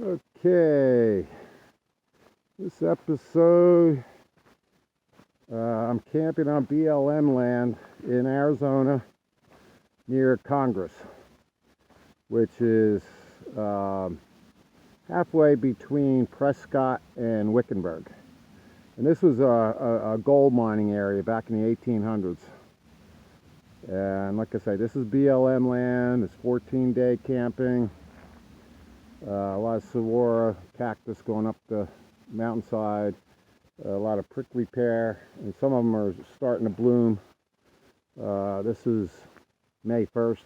Okay, this episode, I'm camping on BLM land in Arizona near Congress, which is halfway between Prescott and Wickenburg. And this was a gold mining area back in the 1800s. And like I say, this is BLM land. It's 14-day camping. A lot of saguaro cactus going up the mountainside. A lot of prickly pear, and some of them are starting to bloom. This is May 1st.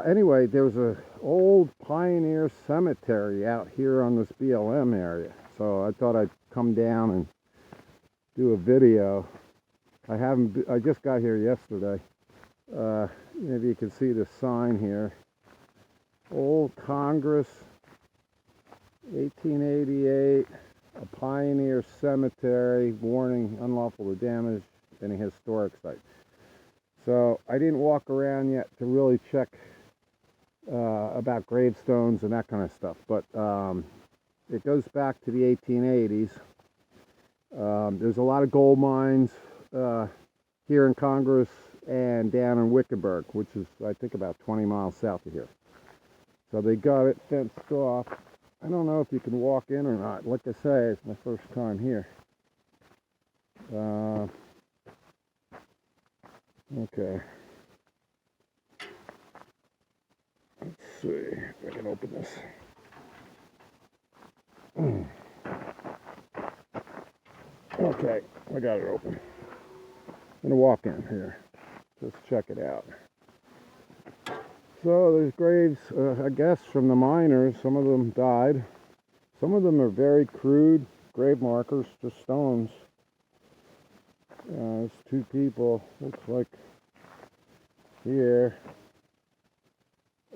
Anyway, there was an old pioneer cemetery out here on this BLM area. So I thought I'd come down and do a video. I just got here yesterday. Maybe you can see the sign here. Old Congress, 1888, a pioneer cemetery, warning unlawful to damage any historic site. So I didn't walk around yet to really check about gravestones and that kind of stuff, but it goes back to the 1880s. There's a lot of gold mines here in Congress and down in Wickenburg, which is, I think, about 20 miles south of here. So they got it fenced off. I don't know if you can walk in or not. Like I say, it's my first time here. Okay. Let's see if I can open this. Okay, I got it open. I'm gonna walk in here. Just check it out. So there's graves, I guess, from the miners. Some of them died. Some of them are very crude grave markers, just stones. There's two people, looks like, here.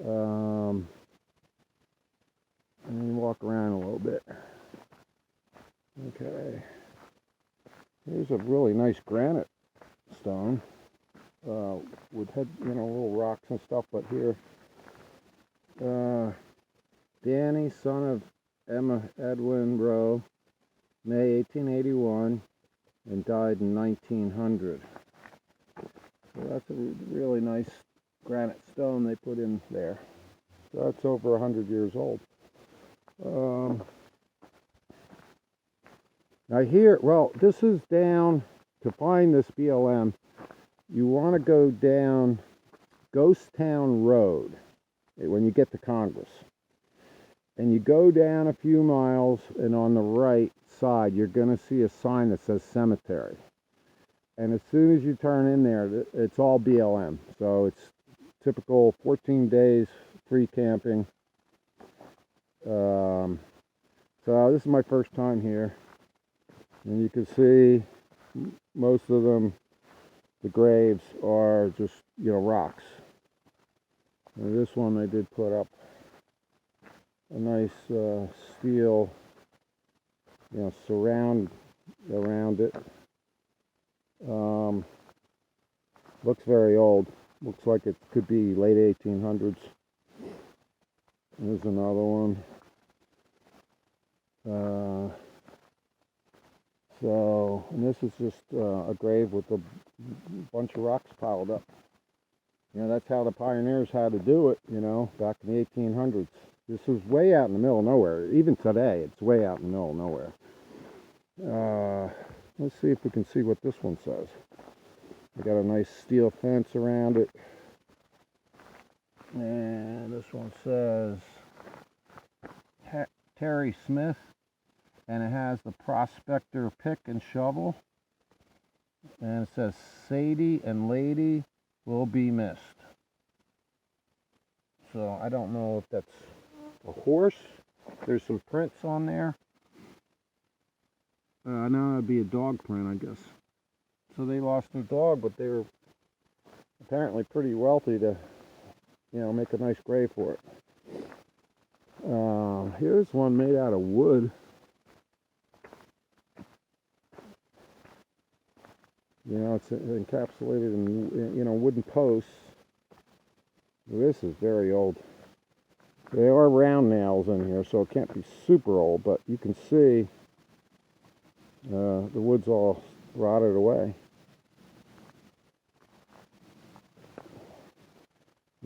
And then walk around a little bit. Okay. Here's a really nice granite stone. With little rocks and stuff, but here, Danny, son of Emma Edwin Rowe, May 1881, and died in 1900. So that's a really nice granite stone they put in there. So that's over 100 years old. Now here, well, this is down, to find this BLM, you want to go down Ghost Town Road when you get to Congress. And you go down a few miles, and on the right side, you're going to see a sign that says cemetery. And as soon as you turn in there, it's all BLM. So it's typical 14 days free camping. So this is my first time here. And you can see most of them, the graves are just, rocks. And this one they did put up a nice steel, surround around it. Looks very old. Looks like it could be late 1800s. There's another one. And this is just a grave with a bunch of rocks piled up. That's how the pioneers had to do it, back in the 1800s. This was way out in the middle of nowhere. Even today, it's way out in the middle of nowhere. Let's see if we can see what this one says. They got a nice steel fence around it. And this one says Terry Smith. And it has the prospector pick and shovel. And it says Sadie and Lady will be missed. So I don't know if that's a horse. There's some prints on there. No, it'd be a dog print, I guess. So they lost their dog, but they were apparently pretty wealthy to, make a nice grave for it. Here's one made out of wood. It's encapsulated in, wooden posts. This is very old. There are round nails in here, so it can't be super old, but you can see the wood's all rotted away.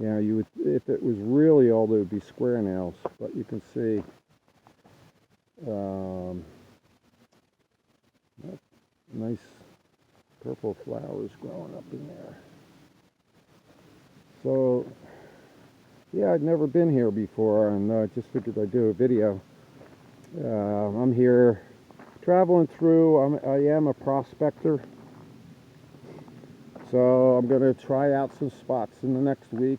Yeah, you would, if it was really old, it would be square nails, but you can see nice purple flowers growing up in there. So, yeah, I'd never been here before, and I just figured I'd do a video. I'm here traveling through. I am a prospector, so I'm going to try out some spots in the next week.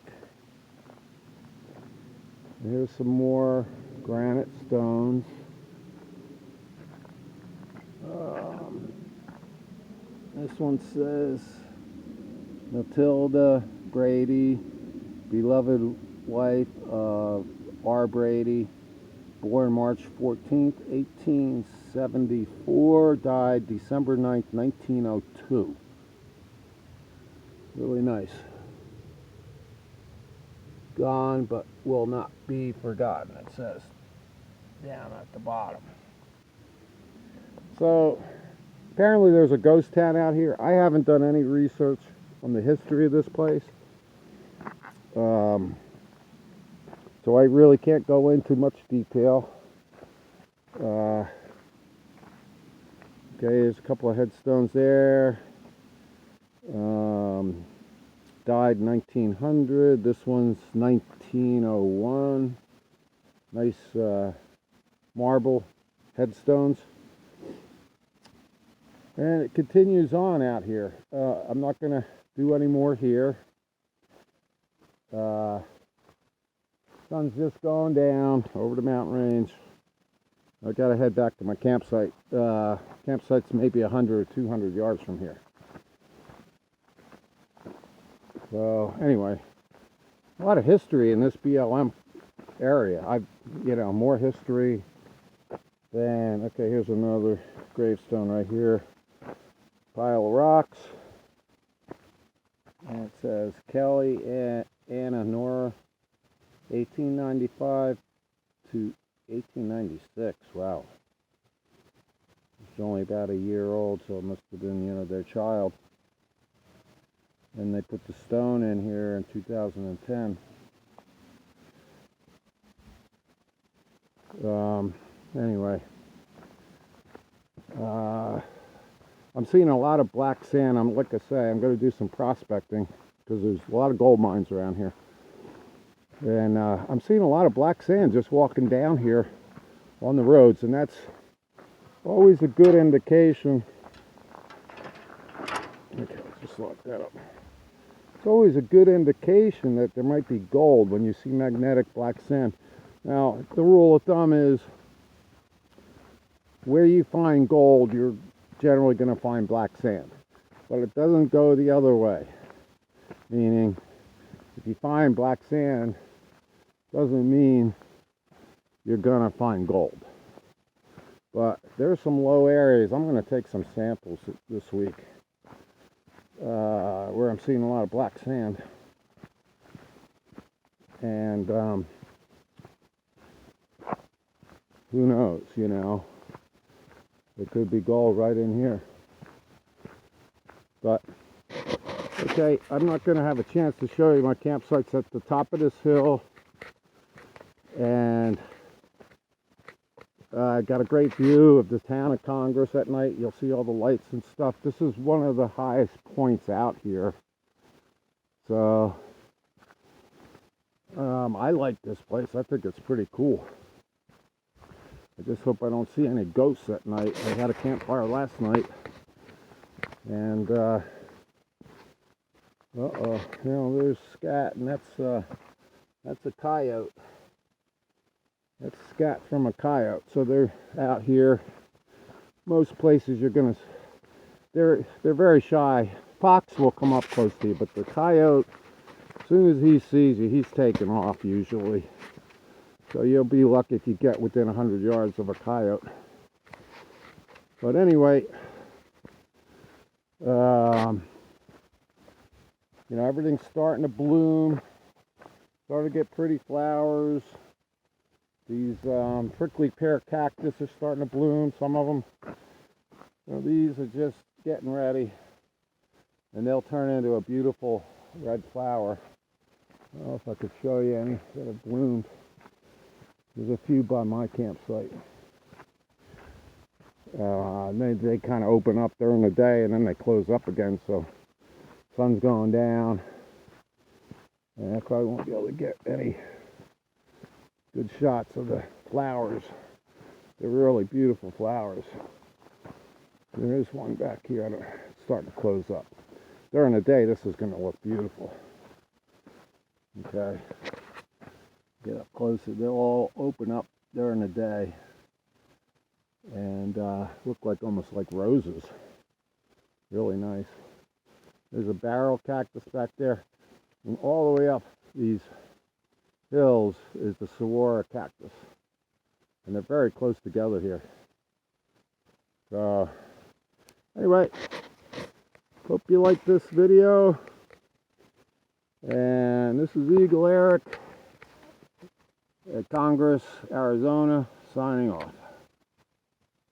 Here's some more granite stones. This one says Matilda Brady, beloved wife of R. Brady, born March 14th, 1874, died December 9th, 1902. Really nice. Gone but will not be forgotten, it says down at the bottom. So apparently there's a ghost town out here. I haven't done any research on the history of this place. So I really can't go into much detail. Okay, there's a couple of headstones there. Died 1900. This one's 1901. Nice marble headstones. And it continues on out here. I'm not going to do any more here. Sun's just going down over the mountain range. I got to head back to my campsite. Campsite's maybe 100 or 200 yards from here. So anyway, a lot of history in this BLM area. More history than, okay, here's another gravestone right here. Pile of rocks. And it says Kelly and Anna Nora, 1895 to 1896. Wow. It's only about a year old, so it must have been, their child. And they put the stone in here in 2010. Anyway. I'm seeing a lot of black sand. Like I say, I'm going to do some prospecting because there's a lot of gold mines around here. And I'm seeing a lot of black sand just walking down here on the roads, and that's always a good indication. Okay, let's just lock that up. It's always a good indication that there might be gold when you see magnetic black sand. Now, the rule of thumb is where you find gold, you're generally going to find black sand. But it doesn't go the other way. Meaning, if you find black sand, doesn't mean you're going to find gold. But there's some low areas. I'm going to take some samples this week where I'm seeing a lot of black sand. And who knows, There could be gold right in here. But, okay, I'm not going to have a chance to show you my campsite's at the top of this hill. And I got a great view of the town of Congress at night. You'll see all the lights and stuff. This is one of the highest points out here. So, I like this place. I think it's pretty cool. I just hope I don't see any ghosts at night. I had a campfire last night. And, there's scat, and that's a coyote. That's scat from a coyote. So they're out here. Most places they're very shy. Fox will come up close to you, but the coyote, as soon as he sees you, he's taking off usually. So you'll be lucky if you get within 100 yards of a coyote. But anyway, everything's starting to bloom. Starting to get pretty flowers. These prickly pear cactus are starting to bloom, some of them. So these are just getting ready, and they'll turn into a beautiful red flower. I don't know if I could show you any that have bloomed. There's a few by my campsite. They kind of open up during the day and then they close up again, so sun's going down. And I probably won't be able to get any good shots of the flowers. They're really beautiful flowers. There is one back here. It's starting to close up. During the day, this is going to look beautiful. Okay. Get up closer. They'll all open up during the day and look like almost like roses. Really nice. There's a barrel cactus back there. And all the way up these hills is the saguaro cactus. And they're very close together here. So, anyway, hope you like this video. And this is Eagle Eric at Congress, Arizona, signing off.